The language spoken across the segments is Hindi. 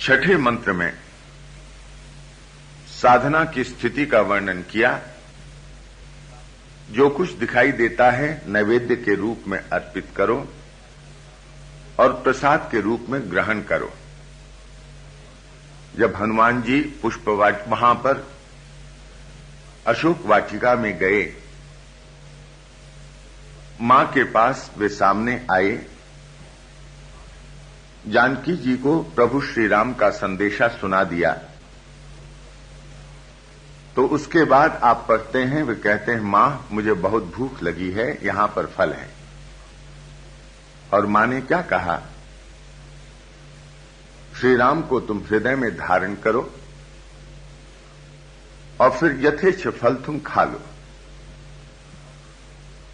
छठे मंत्र में साधना की स्थिति का वर्णन किया। जो कुछ दिखाई देता है नैवेद्य के रूप में अर्पित करो और प्रसाद के रूप में ग्रहण करो। जब हनुमान जी वहां पर अशोक वाटिका में गए, मां के पास वे सामने आए, जानकी जी को प्रभु श्री राम का संदेशा सुना दिया। तो उसके बाद आप पढ़ते हैं, वे कहते हैं, मां मुझे बहुत भूख लगी है, यहां पर फल है। और मां ने क्या कहा? श्री राम को तुम हृदय में धारण करो और फिर यथेच्छ फल तुम खा लो।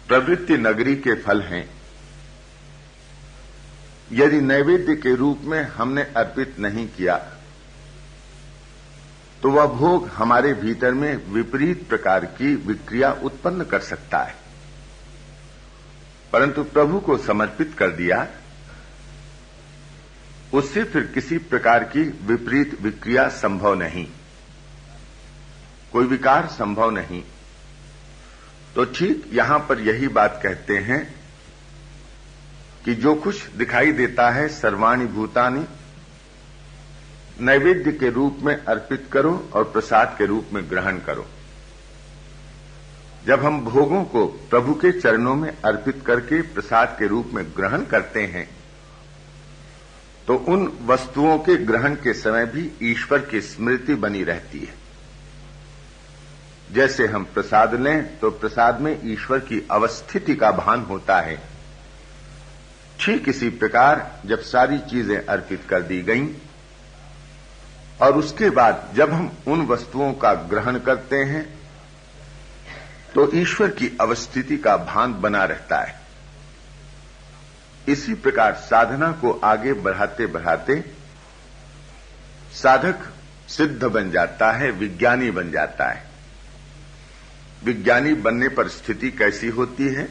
प्रवृत्ति नगरी के फल हैं। यदि नैवेद्य के रूप में हमने अर्पित नहीं किया तो वह भोग हमारे भीतर में विपरीत प्रकार की विक्रिया उत्पन्न कर सकता है। परंतु प्रभु को समर्पित कर दिया, उससे फिर किसी प्रकार की विपरीत विक्रिया संभव नहीं, कोई विकार संभव नहीं। तो ठीक यहां पर यही बात कहते हैं कि जो कुछ दिखाई देता है सर्वाणि भूतानि नैवेद्य के रूप में अर्पित करो और प्रसाद के रूप में ग्रहण करो। जब हम भोगों को प्रभु के चरणों में अर्पित करके प्रसाद के रूप में ग्रहण करते हैं तो उन वस्तुओं के ग्रहण के समय भी ईश्वर की स्मृति बनी रहती है। जैसे हम प्रसाद लें तो प्रसाद में ईश्वर की अवस्थिति का भान होता है। ठीक इसी प्रकार जब सारी चीजें अर्पित कर दी गईं और उसके बाद जब हम उन वस्तुओं का ग्रहण करते हैं तो ईश्वर की अवस्थिति का भान बना रहता है। इसी प्रकार साधना को आगे बढ़ाते बढ़ाते साधक सिद्ध बन जाता है, विज्ञानी बन जाता है। विज्ञानी बनने पर स्थिति कैसी होती है?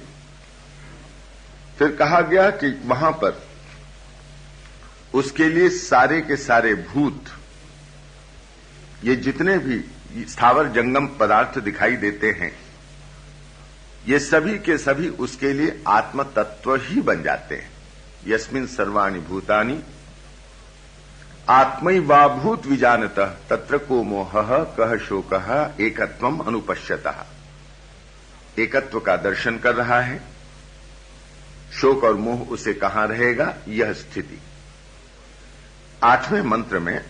फिर कहा गया कि वहां पर उसके लिए सारे के सारे भूत, ये जितने भी स्थावर जंगम पदार्थ दिखाई देते हैं, ये सभी के सभी उसके लिए आत्म तत्व ही बन जाते हैं। यस्मिन् सर्वाणि भूतानि आत्मैवाभूत विजानतः तत्र को मोहः कः शोकः एकत्वम अनुपश्यतः। एकत्व का दर्शन कर रहा है, शोक और मोह उसे कहां रहेगा, यह स्थिति। आठवें मंत्र में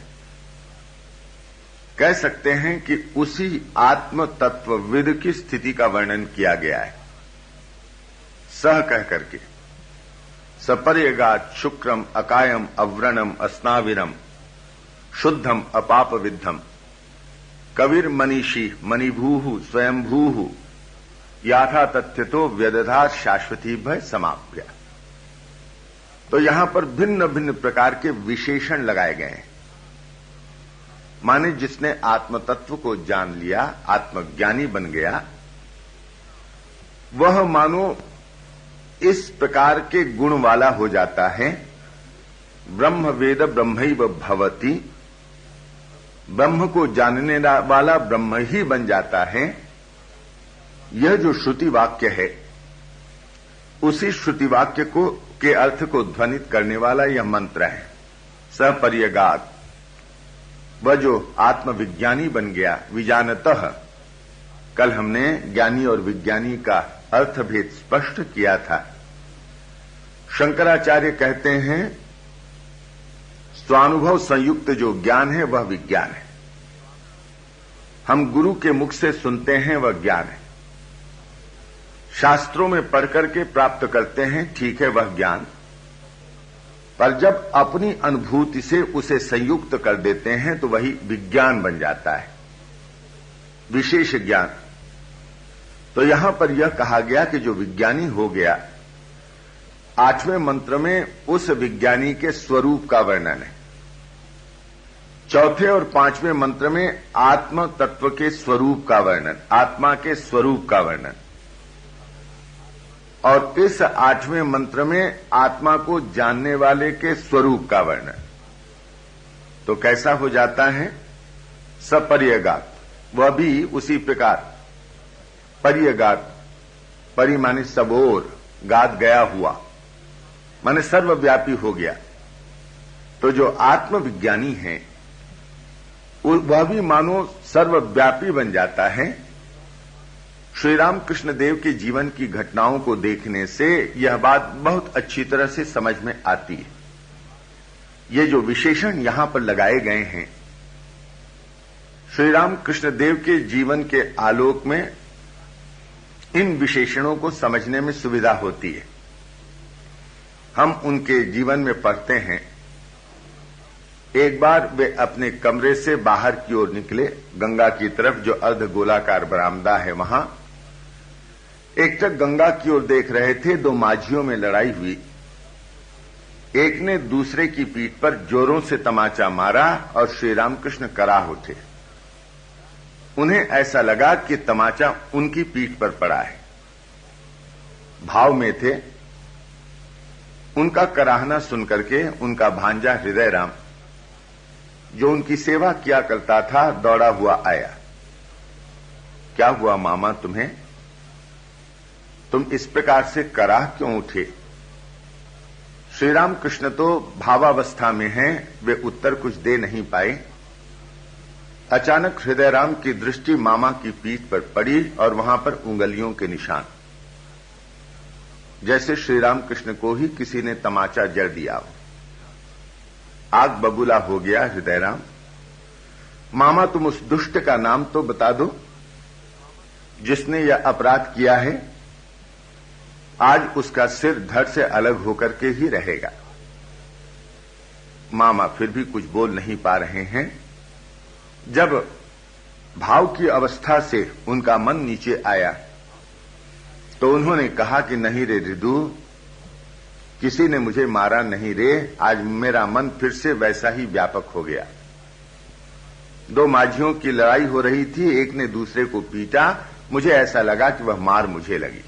कह सकते हैं कि उसी आत्म तत्वविद की स्थिति का वर्णन किया गया है। सह कह करके सपर्यगात शुक्रम अकायम अव्रणम अस्नाविरम शुद्धम अपाप विद्धम कविर मनीषी मणिभूः स्वयंभूः याथा तथ्यतो व्यदधात शाश्वती भय समाप्य। तो यहां पर भिन्न भिन्न प्रकार के विशेषण लगाए गए हैं। माने जिसने आत्म तत्व को जान लिया, आत्मज्ञानी बन गया, वह मानो इस प्रकार के गुण वाला हो जाता है। ब्रह्म वेद ब्रह्मैव भवति, ब्रह्म को जानने वाला ब्रह्म ही बन जाता है। यह जो श्रुति वाक्य है, उसी श्रुति वाक्य को के अर्थ को ध्वनित करने वाला यह मंत्र है। सपर्यगात, वह जो आत्मविज्ञानी बन गया, विजानतः। कल हमने ज्ञानी और विज्ञानी का अर्थभेद स्पष्ट किया था। शंकराचार्य कहते हैं स्वानुभव संयुक्त जो ज्ञान है वह विज्ञान है। हम गुरु के मुख से सुनते हैं वह ज्ञान है। शास्त्रों में पढ़ करके प्राप्त करते हैं, ठीक है, वह ज्ञान। पर जब अपनी अनुभूति से उसे संयुक्त कर देते हैं तो वही विज्ञान बन जाता है, विशेष ज्ञान। तो यहां पर यह कहा गया कि जो विज्ञानी हो गया, आठवें मंत्र में उस विज्ञानी के स्वरूप का वर्णन है। चौथे और पांचवें मंत्र में आत्म तत्व के स्वरूप का वर्णन, आत्मा के स्वरूप का वर्णन। और इस आठवें मंत्र में आत्मा को जानने वाले के स्वरूप का वर्णन। तो कैसा हो जाता है? सपर्यगात। वह भी उसी प्रकार पर्यगात, परि माने सबोर, गात गया हुआ, माने सर्वव्यापी हो गया। तो जो आत्मविज्ञानी है वह भी मानो सर्वव्यापी बन जाता है। श्री राम कृष्ण देव के जीवन की घटनाओं को देखने से यह बात बहुत अच्छी तरह से समझ में आती है। ये जो विशेषण यहां पर लगाए गए हैं, श्री राम कृष्ण देव के जीवन के आलोक में इन विशेषणों को समझने में सुविधा होती है। हम उनके जीवन में पढ़ते हैं, एक बार वे अपने कमरे से बाहर की ओर निकले, गंगा की तरफ, जो अर्ध गोलाकार बरामदा है वहां। एक तक गंगा की ओर देख रहे थे, दो माझियों में लड़ाई हुई। एक ने दूसरे की पीठ पर जोरों से तमाचा मारा और श्री रामकृष्ण कराह उठे। उन्हें ऐसा लगा कि तमाचा उनकी पीठ पर पड़ा है, भाव में थे। उनका कराहना सुनकर के उनका भांजा हृदय राम, जो उनकी सेवा किया करता था, दौड़ा हुआ आया। क्या हुआ मामा तुम्हें? तुम इस प्रकार से कराह क्यों उठे? श्री राम कृष्ण तो भावावस्था में हैं, वे उत्तर कुछ दे नहीं पाए। अचानक हृदय राम की दृष्टि मामा की पीठ पर पड़ी और वहां पर उंगलियों के निशान, जैसे श्री राम कृष्ण को ही किसी ने तमाचा जड़ दिया हो। आग बबूला हो गया हृदय राम। मामा तुम उस दुष्ट का नाम तो बता दो जिसने यह अपराध किया है। आज उसका सिर धड़ से अलग होकर के ही रहेगा। मामा फिर भी कुछ बोल नहीं पा रहे हैं। जब भाव की अवस्था से उनका मन नीचे आया तो उन्होंने कहा कि नहीं रे रिदु, किसी ने मुझे मारा नहीं रे, आज मेरा मन फिर से वैसा ही व्यापक हो गया। दो माझियों की लड़ाई हो रही थी, एक ने दूसरे को पीटा, मुझे ऐसा लगा कि वह मार मुझे लगी।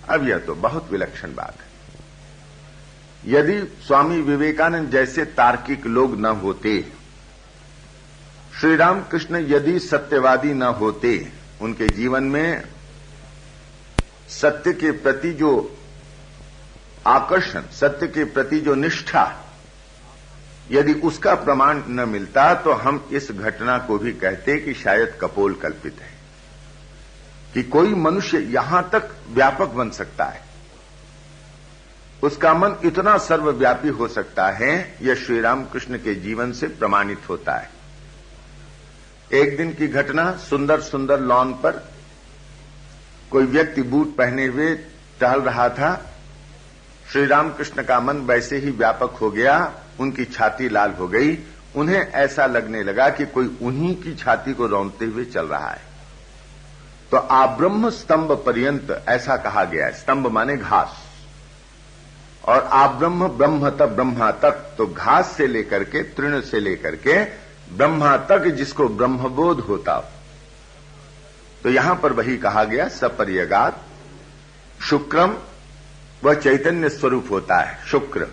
अब यह तो बहुत विलक्षण बात है। यदि स्वामी विवेकानंद जैसे तार्किक लोग न होते, श्री राम कृष्ण यदि सत्यवादी न होते, उनके जीवन में सत्य के प्रति जो आकर्षण, सत्य के प्रति जो निष्ठा, यदि उसका प्रमाण न मिलता तो हम इस घटना को भी कहते कि शायद कपोल कल्पित है, कि कोई मनुष्य यहां तक व्यापक बन सकता है, उसका मन इतना सर्वव्यापी हो सकता है। यह श्री राम कृष्ण के जीवन से प्रमाणित होता है। एक दिन की घटना, सुंदर सुंदर लॉन पर कोई व्यक्ति बूट पहने हुए टहल रहा था। श्री रामकृष्ण का मन वैसे ही व्यापक हो गया, उनकी छाती लाल हो गई। उन्हें ऐसा लगने लगा कि कोई उन्हीं की छाती को रौंदते हुए चल रहा है। तो आब्रह्म स्तंभ पर्यंत ऐसा कहा गया है। स्तंभ माने घास, और आब्रह्म ब्रह्म तक, ब्रह्मा तक, तो घास से लेकर के, तृण से लेकर के ब्रह्मा तक, जिसको ब्रह्मबोध होता हो। तो यहां पर वही कहा गया, सपर्यगात शुक्रम, वह चैतन्य स्वरूप होता है शुक्र।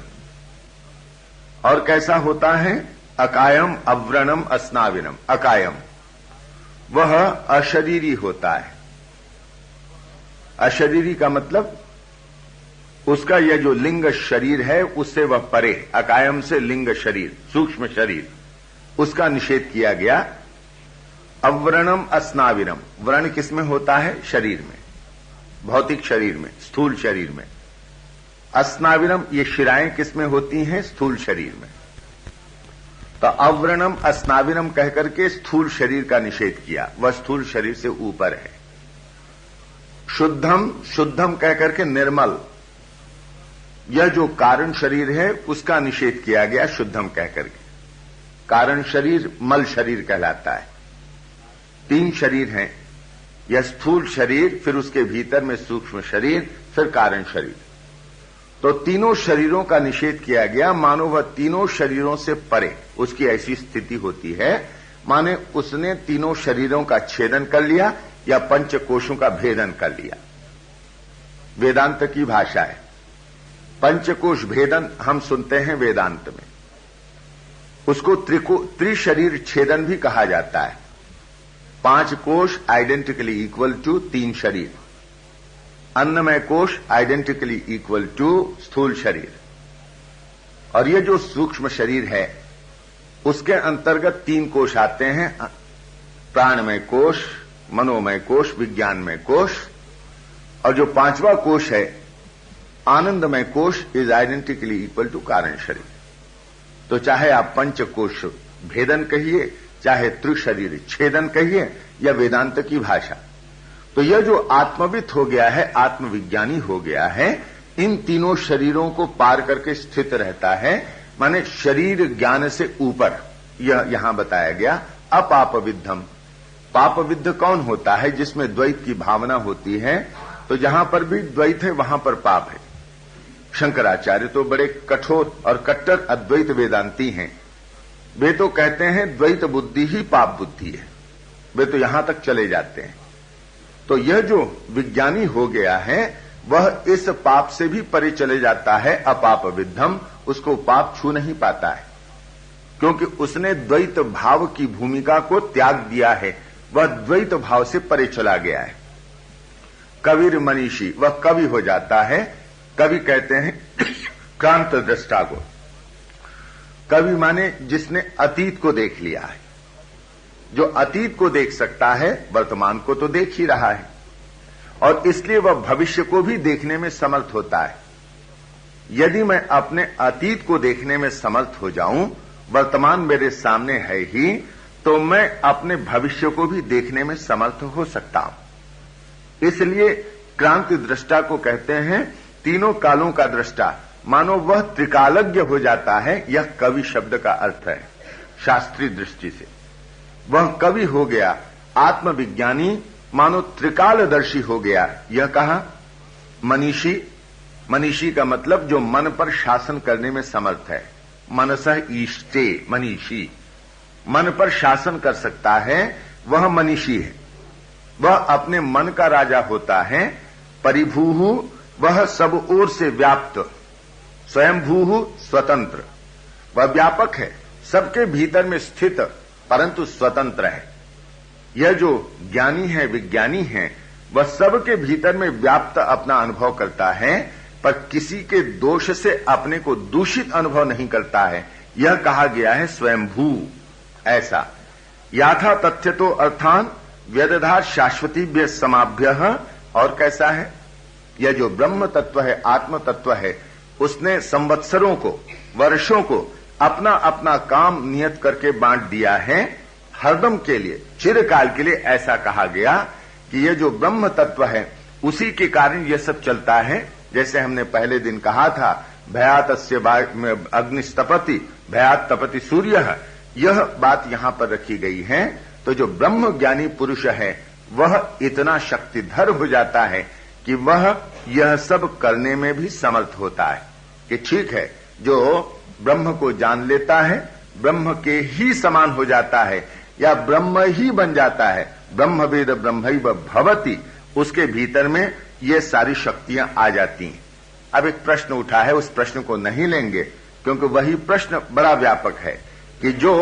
और कैसा होता है? अकायम अव्रणम अस्नाविनम। अकायम, वह अशरीरी होता है। अशरीरी का मतलब उसका यह जो लिंग शरीर है उससे वह परे, अकायम से लिंग शरीर, सूक्ष्म शरीर, उसका निषेध किया गया। अव्रणम अस्नाविनम, व्रण किसमें होता है? शरीर में, भौतिक शरीर में, स्थूल शरीर में। अस्नाविनम, ये शिराएं किसमें होती हैं? स्थूल शरीर में। तो अव्रणम अस्नाविनम कहकर के स्थूल शरीर का निषेध किया, वह स्थूल शरीर से ऊपर है। शुद्धम, शुद्धम कहकर के निर्मल, यह जो कारण शरीर है उसका निषेध किया गया शुद्धम कहकर के। कारण शरीर मल शरीर कहलाता है। तीन शरीर हैं, यह स्थूल शरीर, फिर उसके भीतर में सूक्ष्म शरीर, फिर कारण शरीर। तो तीनों शरीरों का निषेध किया गया, मानो वह तीनों शरीरों से परे, उसकी ऐसी स्थिति होती है माने उसने तीनों शरीरों का छेदन कर लिया या पंचकोशों का भेदन कर लिया। वेदांत की भाषा है। पंचकोश भेदन हम सुनते हैं वेदांत में, उसको त्रिशरीर छेदन भी कहा जाता है। 5 कोश आइडेंटिकली इक्वल टू 3 शरीर, अन्नमय कोश आइडेंटिकली इक्वल टू स्थूल शरीर, और ये जो सूक्ष्म शरीर है उसके अंतर्गत 3 कोश आते हैं, प्राणमय कोश, मनोमय कोश, विज्ञानमय कोश, और जो 5वां कोश है आनंदमय कोश इज आइडेंटिकली इक्वल टू कारण शरीर। तो चाहे आप पंचकोश भेदन कहिए, चाहे त्रिशरीर छेदन कहिए, या वेदांत की भाषा, तो यह जो आत्मविद हो गया है, आत्मविज्ञानी हो गया है, इन तीनों शरीरों को पार करके स्थित रहता है, माने शरीर ज्ञान से ऊपर। यह यहां बताया गया। अपापविद्धम, पापविद्ध कौन होता है? जिसमें द्वैत की भावना होती है। तो जहां पर भी द्वैत है वहां पर पाप है। शंकराचार्य तो बड़े कठोर और कट्टर अद्वैत वेदांती हैं। वे तो कहते हैं द्वैत बुद्धि ही पाप बुद्धि है, वे तो यहां तक चले जाते हैं। तो यह जो विज्ञानी हो गया है वह इस पाप से भी परे चले जाता है। अपाप विद्धम, उसको पाप छू नहीं पाता है, क्योंकि उसने द्वैत भाव की भूमिका को त्याग दिया है, वह द्वैत भाव से परे चला गया है। कबीर मनीषी, वह कवि हो जाता है। कवि कहते हैं क्रांत दृष्टा को। कवि माने जिसने अतीत को देख लिया है। जो अतीत को देख सकता है वर्तमान को तो देख ही रहा है, और इसलिए वह भविष्य को भी देखने में समर्थ होता है। यदि मैं अपने अतीत को देखने में समर्थ हो जाऊं, वर्तमान मेरे सामने है ही, तो मैं अपने भविष्य को भी देखने में समर्थ हो सकता हूं। इसलिए क्रांति दृष्टा को कहते हैं तीनों कालों का दृष्टा। मानो वह त्रिकालज्ञ हो जाता है। यह कवि शब्द का अर्थ है शास्त्रीय दृष्टि से। वह कवि हो गया, आत्मविज्ञानी, मानो त्रिकालदर्शी हो गया। यह कहा मनीषी। मनीषी का मतलब जो मन पर शासन करने में समर्थ है। मनसः ईष्टे मनीषी, मन पर शासन कर सकता है, वह मनीषी है। वह अपने मन का राजा होता है। परिभूहु, वह सब ओर से व्याप्त। स्वयंभूहु, स्वतंत्र, वह व्यापक है, सबके भीतर में स्थित, परंतु स्वतंत्र है। यह जो ज्ञानी है, विज्ञानी है, वह सबके भीतर में व्याप्त अपना अनुभव करता है, पर किसी के दोष से अपने को दूषित अनुभव नहीं करता है। यह कहा गया है स्वयंभू। ऐसा याथा तथ्य तो अर्थान व्यदधार शाश्वतीभ्य समाभ्य। और कैसा है? यह जो ब्रह्म तत्व है, आत्म तत्व है, उसने संवत्सरों को, वर्षों को अपना अपना काम नियत करके बांट दिया है, हरदम के लिए, चिरकाल के लिए। ऐसा कहा गया कि यह जो ब्रह्म तत्व है उसी के कारण यह सब चलता है। जैसे हमने पहले दिन कहा था, भयातस्य अग्निस्तपति भयात तपति सूर्य, यह बात यहां पर रखी गई है। तो जो ब्रह्म ज्ञानी पुरुष है वह इतना शक्तिधर हो जाता है कि वह यह सब करने में भी समर्थ होता है। कि ठीक है, जो ब्रह्म को जान लेता है, ब्रह्म के ही समान हो जाता है, या ब्रह्म ही बन जाता है, ब्रह्मवेद ब्रह्मैव भवति, उसके भीतर में ये सारी शक्तियां आ जाती हैं। अब एक प्रश्न उठा है, उस प्रश्न को नहीं लेंगे क्योंकि वही प्रश्न बड़ा व्यापक है कि जो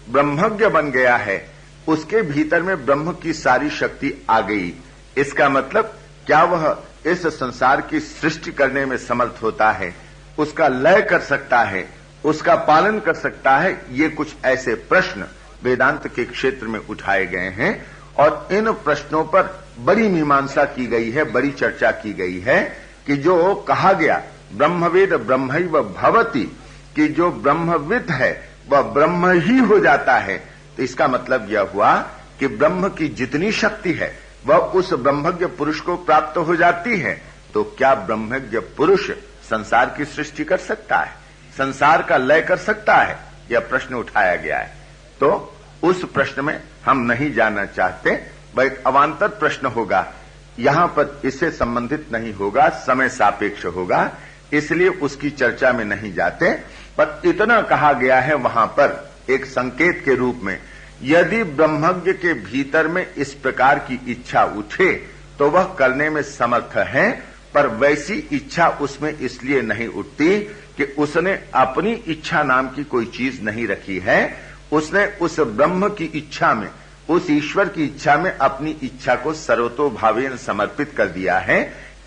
ब्रह्मज्ञ बन गया है उसके भीतर में ब्रह्म की सारी शक्ति आ गई। इसका मतलब क्या वह इस संसार की सृष्टि करने में समर्थ होता है, उसका लय कर सकता है, उसका पालन कर सकता है? ये कुछ ऐसे प्रश्न वेदांत के क्षेत्र में उठाए गए हैं, और इन प्रश्नों पर बड़ी मीमांसा की गई है, बड़ी चर्चा की गई है। कि जो कहा गया ब्रह्मवेद ब्रह्मैव भवति, कि जो ब्रह्मविद है वह ब्रह्म ही हो जाता है। तो इसका मतलब यह हुआ कि ब्रह्म की जितनी शक्ति है वह उस ब्रह्मज्ञ पुरुष को प्राप्त हो जाती है। तो क्या ब्रह्मज्ञ पुरुष संसार की सृष्टि कर सकता है, संसार का लय कर सकता है? यह प्रश्न उठाया गया है। तो उस प्रश्न में हम नहीं जाना चाहते, वह एक अवान्तर प्रश्न होगा, यहां पर इससे संबंधित नहीं होगा, समय सापेक्ष होगा, इसलिए उसकी चर्चा में नहीं जाते। पर इतना कहा गया है वहां पर एक संकेत के रूप में, यदि ब्रह्मज्ञ के भीतर में इस प्रकार की इच्छा उठे तो वह करने में समर्थ है। पर वैसी इच्छा उसमें इसलिए नहीं उठती कि उसने अपनी इच्छा नाम की कोई चीज नहीं रखी है। उसने उस ब्रह्म की इच्छा में, उस ईश्वर की इच्छा में अपनी इच्छा को सर्वतोभावेन समर्पित कर दिया है।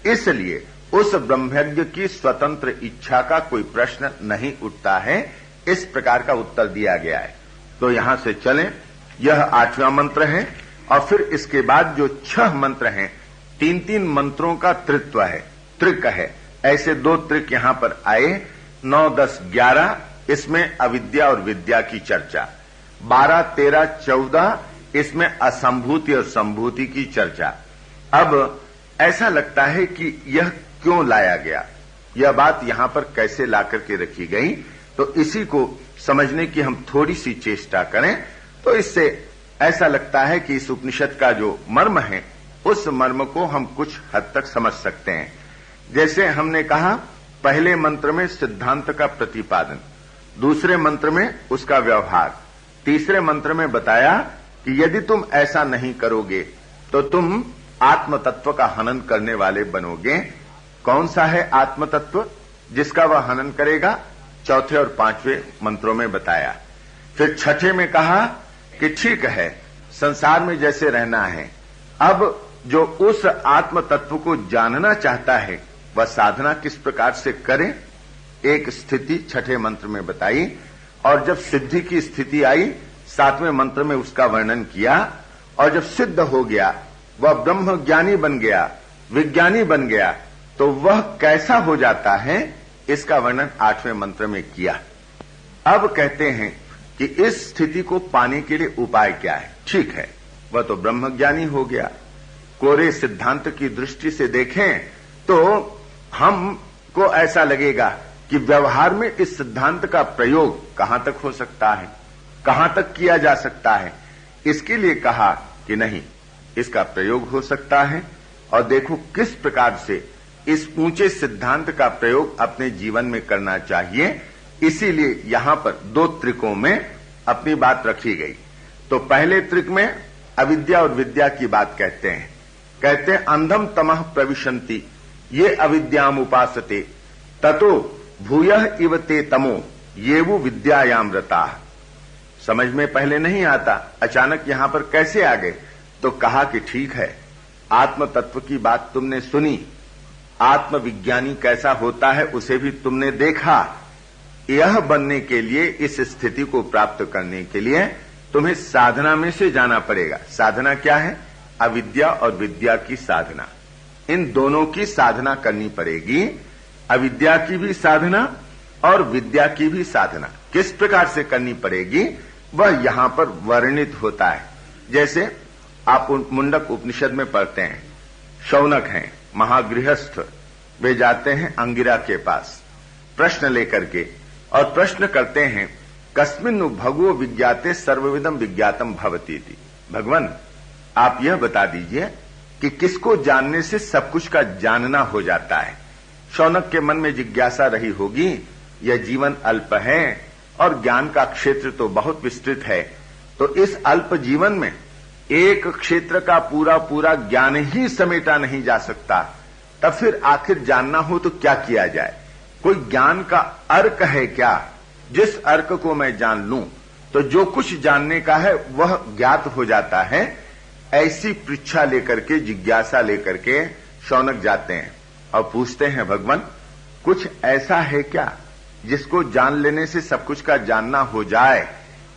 इसलिए उस ब्रह्मज्ञ की स्वतंत्र इच्छा का कोई प्रश्न नहीं उठता है। इस प्रकार का उत्तर दिया गया है। तो यहां से चलें, यह 8वां मंत्र है और फिर इसके बाद जो 6 मंत्र हैं, 3-3 मंत्रों का त्रित्व है, त्रिक है। ऐसे 2 त्रिक यहां पर आए। 9, 10, 11 इसमें अविद्या और विद्या की चर्चा, 12, 13, 14 इसमें असंभूति और संभूति की चर्चा। अब ऐसा लगता है कि यह क्यों लाया गया, यह बात यहां पर कैसे लाकर के रखी गई, तो इसी को समझने की हम थोड़ी सी चेष्टा करें तो इससे ऐसा लगता है कि इस उपनिषद का जो मर्म है उस मर्म को हम कुछ हद तक समझ सकते हैं। जैसे हमने कहा, पहले मंत्र में सिद्धांत का प्रतिपादन, दूसरे मंत्र में उसका व्यवहार, तीसरे मंत्र में बताया कि यदि तुम ऐसा नहीं करोगे तो तुम आत्म तत्व का हनन करने वाले बनोगे। कौन सा है आत्म तत्व जिसका वह हनन करेगा? चौथे और 5वें मंत्रों में बताया। फिर छठे में कहा कि ठीक है, संसार में जैसे रहना है, अब जो उस आत्म तत्व को जानना चाहता है वह साधना किस प्रकार से करे, एक स्थिति छठे मंत्र में बताई। और जब सिद्धि की स्थिति आई, 7वें मंत्र में उसका वर्णन किया। और जब सिद्ध हो गया, वह ब्रह्म ज्ञानी बन गया, विज्ञानी बन गया, तो वह कैसा हो जाता है इसका वर्णन 8वें मंत्र में किया। अब कहते हैं कि इस स्थिति को पाने के लिए उपाय क्या है। ठीक है, वह तो ब्रह्म ज्ञानी हो गया। कोरे सिद्धांत की दृष्टि से देखें तो हमको ऐसा लगेगा कि व्यवहार में इस सिद्धांत का प्रयोग कहां तक हो सकता है, कहां तक किया जा सकता है। इसके लिए कहा कि नहीं, इसका प्रयोग हो सकता है। और देखो किस प्रकार से इस ऊंचे सिद्धांत का प्रयोग अपने जीवन में करना चाहिए। इसीलिए यहां पर 2 त्रिकों में अपनी बात रखी गई। तो पहले त्रिक में अविद्या और विद्या की बात कहते हैं। कहते हैं अंधम तमः प्रविशन्ति ये अविद्याम उपासते ततो भूयः इव ते तमो ये वो विद्यायाम रता। समझ में पहले नहीं आता, अचानक यहां पर कैसे आ गए? तो कहा कि ठीक है, आत्म तत्व की बात तुमने सुनी, आत्मविज्ञानी कैसा होता है उसे भी तुमने देखा। यह बनने के लिए, इस स्थिति को प्राप्त करने के लिए तुम्हें साधना में से जाना पड़ेगा। साधना क्या है? अविद्या और विद्या की साधना, इन दोनों की साधना करनी पड़ेगी। अविद्या की भी साधना और विद्या की भी साधना किस प्रकार से करनी पड़ेगी वह यहां पर वर्णित होता है। जैसे आप मुंडक उपनिषद में पढ़ते हैं, शौनक हैं महागृहस्थ, वे जाते हैं अंगिरा के पास प्रश्न लेकर के और प्रश्न करते हैं कस्मिन्नु भगवो विज्ञाते सर्वविदम विज्ञातम भवती थी। भगवान आप यह बता दीजिए कि किसको जानने से सब कुछ का जानना हो जाता है। शौनक के मन में जिज्ञासा रही होगी, यह जीवन अल्प है और ज्ञान का क्षेत्र तो बहुत विस्तृत है, तो इस अल्प जीवन में एक क्षेत्र का पूरा पूरा ज्ञान ही समेटा नहीं जा सकता, तब फिर आखिर जानना हो तो क्या किया जाए? कोई ज्ञान का अर्क है क्या? जिस अर्क को मैं जान लूं तो जो कुछ जानने का है वह ज्ञात हो जाता है। ऐसी पृच्छा लेकर के, जिज्ञासा लेकर के शौनक जाते हैं और पूछते हैं भगवान कुछ ऐसा है क्या जिसको जान लेने से सब कुछ का जानना हो जाए?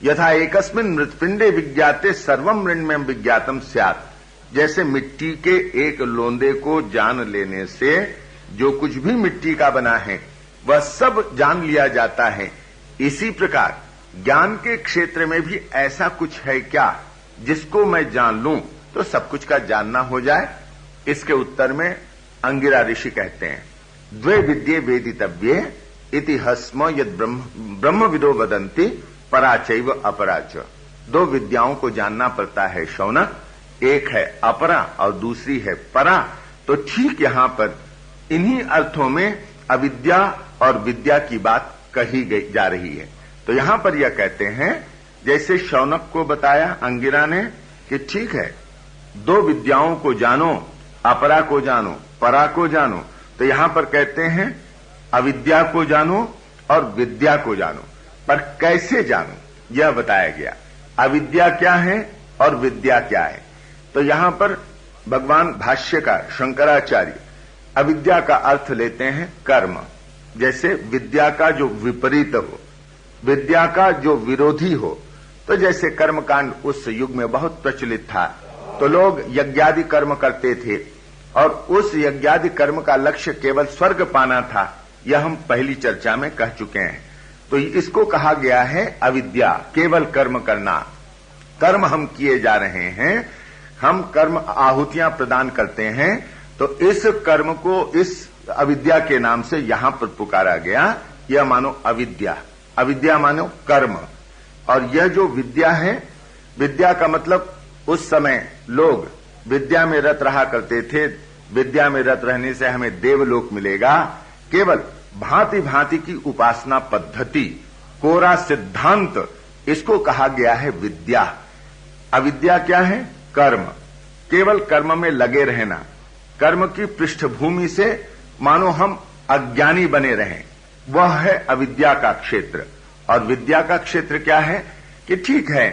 यथा एकस्मिन् मृत्पिंडे विज्ञाते सर्वम मृण्मयम् विज्ञातम स्यात्। जैसे मिट्टी के एक लोंदे को जान लेने से जो कुछ भी मिट्टी का बना है वह सब जान लिया जाता है, इसी प्रकार ज्ञान के क्षेत्र में भी ऐसा कुछ है क्या जिसको मैं जान लूं तो सब कुछ का जानना हो जाए? इसके उत्तर में अंगिरा ऋषि कहते हैं द्वे विद्ये वेदितव्ये इति हस्म यद ब्रह्मविदो वदन्ति पराचैव अपराच। 2 विद्याओं को जानना पड़ता है शौनक, एक है अपरा और दूसरी है परा। तो ठीक यहां पर इन्हीं अर्थों में अविद्या और विद्या की बात कही गई जा रही है। तो यहां पर यह कहते हैं जैसे शौनक को बताया अंगिरा ने कि ठीक है 2 विद्याओं को जानो, अपरा को जानो, परा को जानो, तो यहां पर कहते हैं अविद्या को जानो और विद्या को जानो, पर कैसे जानो यह बताया गया। अविद्या क्या है और विद्या क्या है? तो यहां पर भगवान भाष्यकार शंकराचार्य अविद्या का अर्थ लेते हैं कर्म। जैसे विद्या का जो विपरीत हो, विद्या का जो विरोधी हो, तो जैसे कर्मकांड उस युग में बहुत प्रचलित था, तो लोग यज्ञादि कर्म करते थे और उस यज्ञादि कर्म का लक्ष्य केवल स्वर्ग पाना था। यह हम पहली चर्चा में कह चुके हैं। तो इसको कहा गया है अविद्या, केवल कर्म करना। कर्म हम किए जा रहे हैं, हम कर्म आहुतियां प्रदान करते हैं, तो इस कर्म को इस अविद्या के नाम से यहां पर पुकारा गया। यह मानो अविद्या, अविद्या मानो कर्म। और यह जो विद्या है, विद्या का मतलब उस समय लोग विद्या में रत रहा करते थे। विद्या में रत रहने से हमें देवलोक मिलेगा। केवल भांति भांति की उपासना पद्धति, कोरा सिद्धांत, इसको कहा गया है विद्या। अविद्या क्या है? कर्म, केवल कर्म में लगे रहना। कर्म की पृष्ठभूमि से मानो हम अज्ञानी बने रहें, वह है अविद्या का क्षेत्र। और विद्या का क्षेत्र क्या है कि ठीक है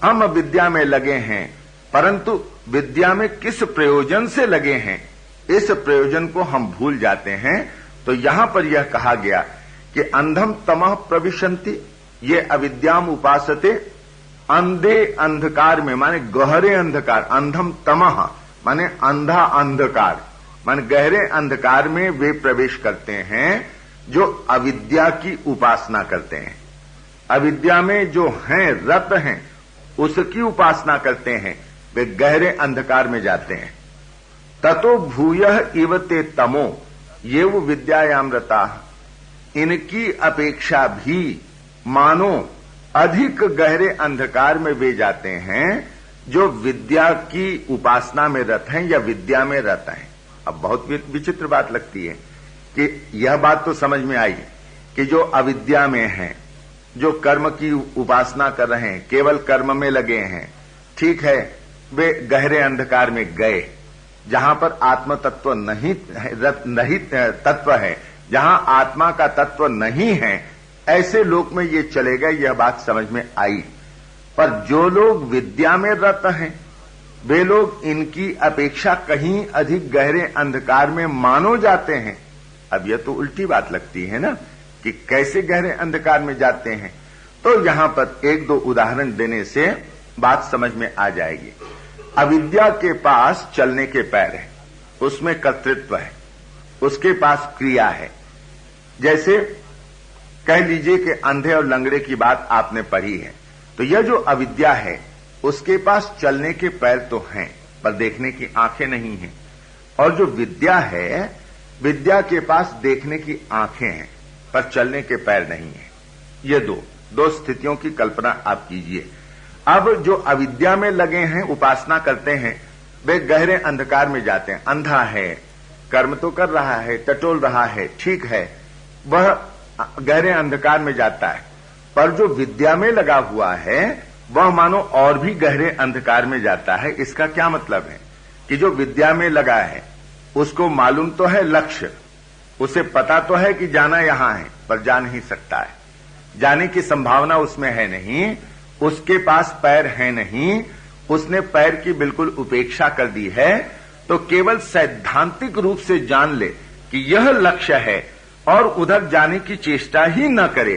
हम विद्या में लगे हैं, परंतु विद्या में किस प्रयोजन से लगे हैं, इस प्रयोजन को हम भूल जाते हैं। तो यहां पर यह कहा गया कि अंधम तमः प्रविशन्ति, ये अविद्याम उपासते, अंधे अंधकार में माने गहरे अंधकार, अंधम तमः माने अंधा अंधकार, माने गहरे अंधकार में वे प्रवेश करते हैं जो अविद्या की उपासना करते हैं। अविद्या में जो हैं, रत हैं, उसकी उपासना करते हैं, वे गहरे अंधकार में जाते हैं। ततो भूयः इव ते तमो ये वो विद्यायाम रता, इनकी अपेक्षा भी मानो अधिक गहरे अंधकार में वे जाते हैं जो विद्या की उपासना में रत हैं या विद्या में रत हैं। अब बहुत विचित्र बात लगती है कि यह बात तो समझ में आई कि जो अविद्या में हैं, जो कर्म की उपासना कर रहे हैं, केवल कर्म में लगे हैं, ठीक है, वे गहरे अंधकार में गए, जहां पर आत्म तत्व नहीं तत्व है, जहां आत्मा का तत्व नहीं है, ऐसे लोक में ये चले गए। यह बात समझ में आई। पर जो लोग विद्या में रत हैं, वे लोग इनकी अपेक्षा कहीं अधिक गहरे अंधकार में मानो जाते हैं। अब यह तो उल्टी बात लगती है ना कि कैसे गहरे अंधकार में जाते हैं। तो यहां पर एक दो उदाहरण देने से बात समझ में आ जाएगी। अविद्या के पास चलने के पैर है, उसमें कर्तृत्व है, उसके पास क्रिया है। जैसे कह लीजिए कि अंधे और लंगड़े की बात आपने पढ़ी है, तो यह जो अविद्या है उसके पास चलने के पैर तो हैं, पर देखने की आंखें नहीं हैं। और जो विद्या है, विद्या के पास देखने की आंखें हैं, पर चलने के पैर नहीं है। ये दो स्थितियों की कल्पना आप कीजिए। अब जो अविद्या में लगे हैं, उपासना करते हैं, वे गहरे अंधकार में जाते हैं। अंधा है, कर्म तो कर रहा है, टटोल रहा है, ठीक है, वह गहरे अंधकार में जाता है। पर जो विद्या में लगा हुआ है वह मानो और भी गहरे अंधकार में जाता है। इसका क्या मतलब है कि जो विद्या में लगा है उसको मालूम तो है लक्ष्य, उसे पता तो है कि जाना यहां है, पर जा नहीं सकता है, जाने की संभावना उसमें है नहीं, उसके पास पैर है नहीं, उसने पैर की बिल्कुल उपेक्षा कर दी है। तो केवल सैद्धांतिक रूप से जान ले कि यह लक्ष्य है और उधर जाने की चेष्टा ही न करे,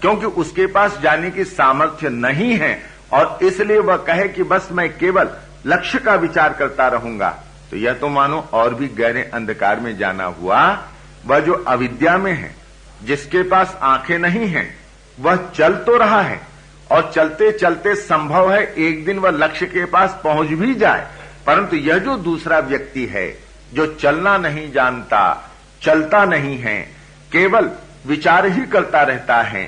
क्योंकि उसके पास जाने की सामर्थ्य नहीं है, और इसलिए वह कहे कि बस मैं केवल लक्ष्य का विचार करता रहूंगा। तो यह तो मानो और भी गहरे अंधकार में जाना हुआ। वह जो अविद्या में है, जिसके पास आंखें नहीं हैं, वह चल तो रहा है, और चलते चलते संभव है एक दिन वह लक्ष्य के पास पहुंच भी जाए। परंतु यह जो दूसरा व्यक्ति है जो चलना नहीं जानता, चलता नहीं है, केवल विचार ही करता रहता है,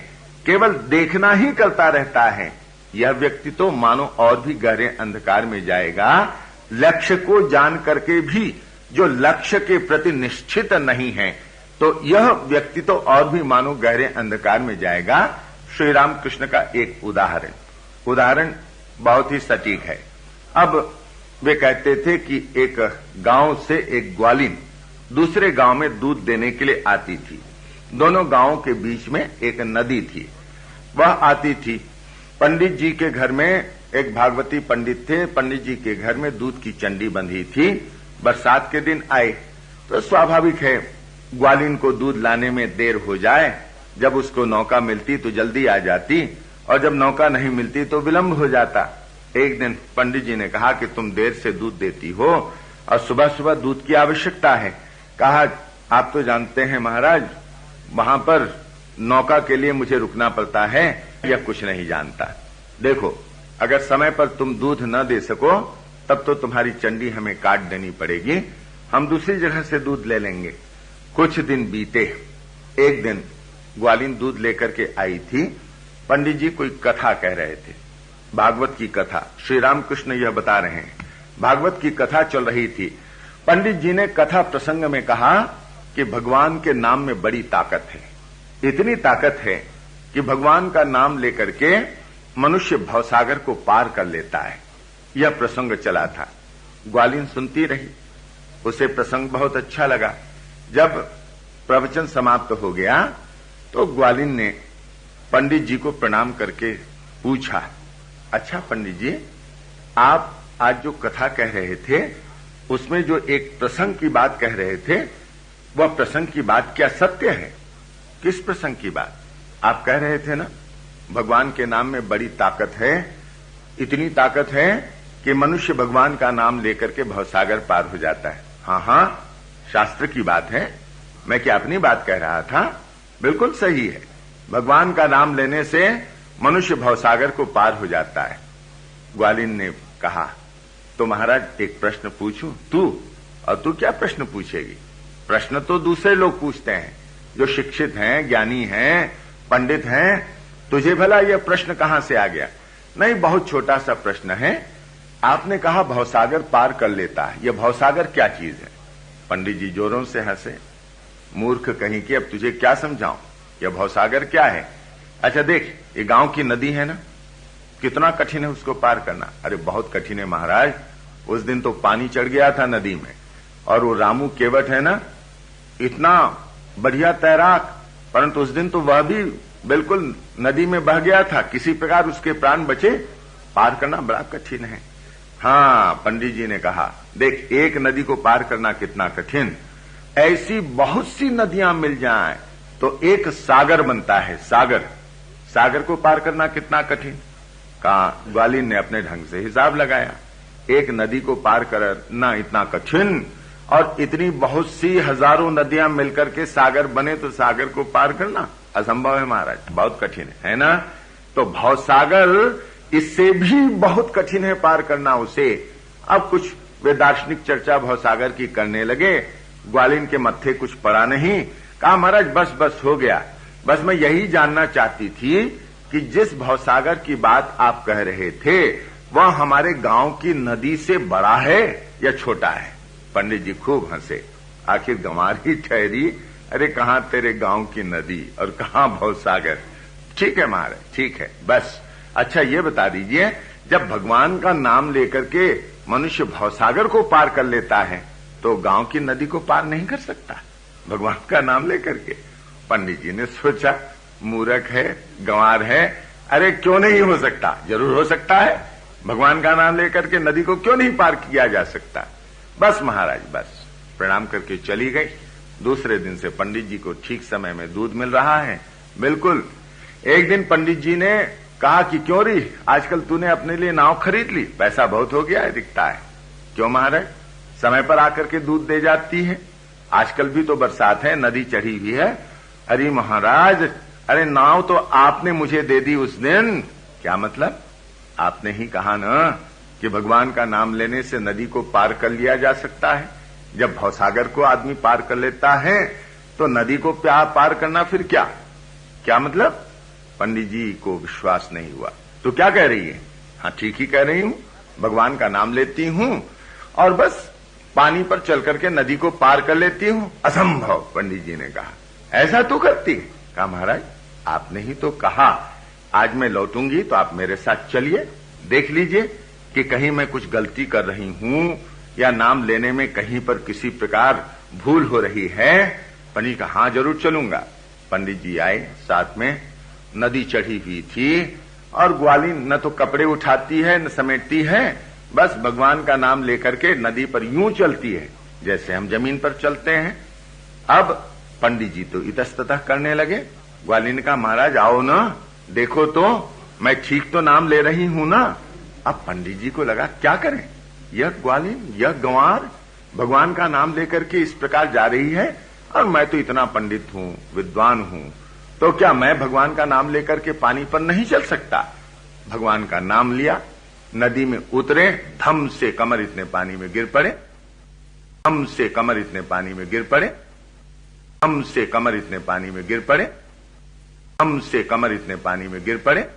केवल देखना ही करता रहता है, यह व्यक्ति तो मानो और भी गहरे अंधकार में जाएगा। लक्ष्य को जान करके भी जो लक्ष्य के प्रति निश्चित नहीं है, तो यह व्यक्ति तो और भी मानो गहरे अंधकार में जाएगा। श्री रामकृष्ण का एक उदाहरण बहुत ही सटीक है। अब वे कहते थे कि एक गांव से एक ग्वालिन दूसरे गांव में दूध देने के लिए आती थी। दोनों गांवों के बीच में एक नदी थी, वह आती थी। पंडित जी के घर में एक भागवती पंडित थे, पंडित जी के घर में दूध की चंडी बंधी थी। बरसात के दिन आए तो स्वाभाविक है ग्वालिन को दूध लाने में देर हो जाए। जब उसको नौका मिलती तो जल्दी आ जाती, और जब नौका नहीं मिलती तो विलंब हो जाता। एक दिन पंडित जी ने कहा कि तुम देर से दूध देती हो और सुबह सुबह दूध की आवश्यकता है। कहा आप तो जानते हैं महाराज, वहां पर नौका के लिए मुझे रुकना पड़ता है, या कुछ नहीं जानता। देखो, अगर समय पर तुम दूध न दे सको तब तो तुम्हारी चंडी हमें काट देनी पड़ेगी, हम दूसरी जगह से दूध ले लेंगे। कुछ दिन बीते। एक दिन ग्वालिन दूध लेकर के आई थी। पंडित जी कोई कथा कह रहे थे, भागवत की कथा। श्री रामकृष्ण यह बता रहे हैं, भागवत की कथा चल रही थी। पंडित जी ने कथा प्रसंग में कहा कि भगवान के नाम में बड़ी ताकत है। इतनी ताकत है कि भगवान का नाम लेकर के मनुष्य भवसागर को पार कर लेता है। यह प्रसंग चला था। ग्वालिन सुनती रही, उसे प्रसंग बहुत अच्छा लगा। जब प्रवचन समाप्त हो गया तो ग्वालिन ने पंडित जी को प्रणाम करके पूछा, अच्छा पंडित जी, आप आज जो कथा कह रहे थे उसमें जो एक प्रसंग की बात कह रहे थे, वह प्रसंग की बात क्या सत्य है? किस प्रसंग की बात? आप कह रहे थे ना, भगवान के नाम में बड़ी ताकत है, इतनी ताकत है कि मनुष्य भगवान का नाम लेकर के भवसागर पार हो जाता है। हाँ हाँ, शास्त्र की बात है, मैं क्या अपनी बात कह रहा था? बिल्कुल सही है, भगवान का नाम लेने से मनुष्य भवसागर को पार हो जाता है। ग्वालिन ने कहा, तो महाराज एक प्रश्न पूछूं? तू क्या प्रश्न पूछेगी? प्रश्न तो दूसरे लोग पूछते हैं, जो शिक्षित हैं, ज्ञानी हैं, पंडित हैं। तुझे भला यह प्रश्न कहां से आ गया? नहीं, बहुत छोटा सा प्रश्न है। आपने कहा भवसागर पार कर लेता है, यह भवसागर क्या चीज है? पंडित जी जोरों से हंसे, मूर्ख कहीं की, अब तुझे क्या समझाऊं, यह भवसागर क्या है? अच्छा देख, ये गांव की नदी है ना, कितना कठिन है उसको पार करना। अरे बहुत कठिन है महाराज, उस दिन तो पानी चढ़ गया था नदी में, और वो रामू केवट है ना, इतना बढ़िया तैराक, परंतु उस दिन तो वह भी बिल्कुल नदी में बह गया था। किसी प्रकार उसके प्राण बचे। पार करना बड़ा कठिन है। हाँ, पंडित जी ने कहा, देख, एक नदी को पार करना कितना कठिन, ऐसी बहुत सी नदियां मिल जाएं तो एक सागर बनता है। सागर को पार करना कितना कठिन। कहा, ग्वालिन ने अपने ढंग से हिसाब लगाया, एक नदी को पार करना इतना कठिन, और इतनी बहुत सी हजारों नदियां मिलकर के सागर बने तो सागर को पार करना असंभव है महाराज, बहुत कठिन है ना? तो भवसागर इससे भी बहुत कठिन है पार करना उसे। अब कुछ वे दार्शनिक चर्चा भवसागर की करने लगे। ग्वालिन के मत्थे कुछ पड़ा नहीं। कहा, महाराज बस हो गया, बस मैं यही जानना चाहती थी कि जिस भवसागर की बात आप कह रहे थे वह हमारे गांव की नदी से बड़ा है या छोटा है? पंडित जी खूब हंसे, आखिर गंवार ही ठहरी। अरे कहां तेरे गांव की नदी और कहां भवसागर। ठीक है महाराज, ठीक है, बस अच्छा ये बता दीजिए, जब भगवान का नाम लेकर के मनुष्य भवसागर को पार कर लेता है तो गांव की नदी को पार नहीं कर सकता भगवान का नाम लेकर के? पंडित जी ने सोचा, मूर्ख है, गंवार है, अरे क्यों नहीं हो सकता? जरूर हो सकता है, भगवान का नाम लेकर के नदी को क्यों नहीं पार किया जा सकता? बस महाराज, बस प्रणाम करके चली गई। दूसरे दिन से पंडित जी को ठीक समय में दूध मिल रहा है। बिल्कुल। एक दिन पंडित जी ने कहा कि क्यों री, आजकल तूने अपने लिए नाव खरीद ली, पैसा बहुत हो गया है दिखता है। क्यों महाराज, समय पर आकर के दूध दे जाती है, आजकल भी तो बरसात है, नदी चढ़ी हुई है। अरे महाराज, अरे नाव तो आपने मुझे दे दी उस दिन। क्या मतलब? आपने ही कहा ना कि भगवान का नाम लेने से नदी को पार कर लिया जा सकता है। जब भवसागर को आदमी पार कर लेता है तो नदी को पार करना फिर क्या? क्या मतलब? पंडित जी को विश्वास नहीं हुआ। तो क्या कह रही है? हाँ ठीक ही कह रही हूं, भगवान का नाम लेती हूं और बस पानी पर चल करके नदी को पार कर लेती हूं। असंभव, पंडित जी ने कहा। ऐसा तो करती है? कहा, महाराज आपने ही तो कहा आज मैं लौटूंगी तो आप मेरे साथ चलिए, देख लीजिए कि कहीं मैं कुछ गलती कर रही हूं या नाम लेने में कहीं पर किसी प्रकार भूल हो रही है। पंडित का हाँ जरूर चलूंगा। पंडित जी आए, साथ में नदी चढ़ी हुई थी और ग्वालिन न तो कपड़े उठाती है न समेटती है, बस भगवान का नाम लेकर के नदी पर यूं चलती है जैसे हम जमीन पर चलते हैं। अब पंडित जी तो इतस्ततः करने लगे। ग्वालिन का महाराज आओ ना, देखो तो मैं ठीक तो नाम ले रही हूं ना। अब पंडित जी को लगा क्या करें, यह ग्वालिन यह गंवार भगवान का नाम लेकर के इस प्रकार जा रही है और मैं तो इतना पंडित हूं, विद्वान हूं, तो क्या मैं भगवान का नाम लेकर के पानी पर नहीं चल सकता। भगवान का नाम लिया, नदी में उतरे, धम से कमर इतने पानी में गिर पड़े, धम से कमर इतने पानी में गिर पड़े, धम से कमर इतने पानी में गिर पड़े, धम से कमर इतने पानी में गिर पड़े।